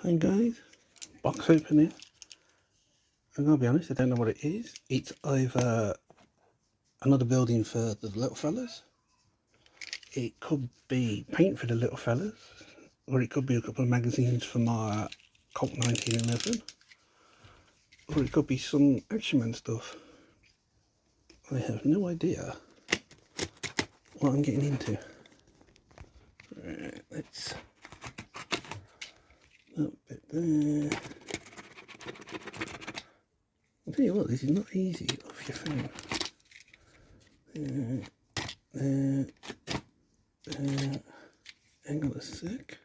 Hi guys, box opening. I'm gonna be honest, I don't know what it is. It's either another building for the little fellas, it could be paint for the little fellas, or it could be a couple of magazines for my Colt 1911, or it could be some Action Man stuff. I have no idea what I'm getting into. Right, let's that bit there. I'll tell you what, this is not easy off your phone. Hang on a sec.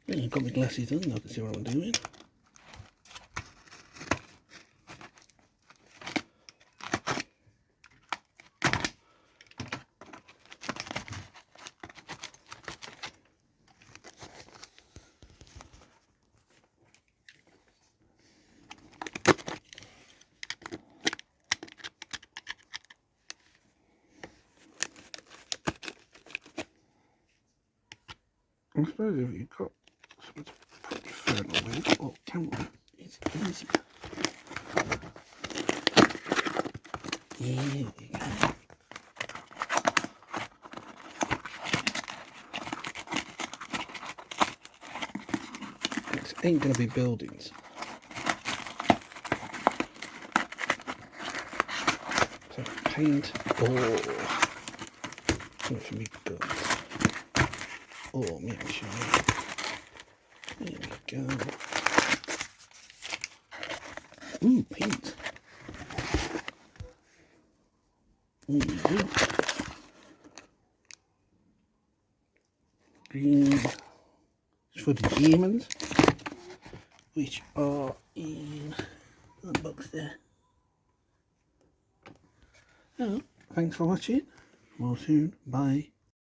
I've got my glasses on, I can see what I'm doing. I suppose if you've got something to put your phone with or camera, it's easier. Here we go. This ain't going to be buildings. So paint or something for me guns. Or me actually. There we go. Ooh, paint. Green is for the demons, which are in the box there. Oh, thanks for watching. More soon. Bye.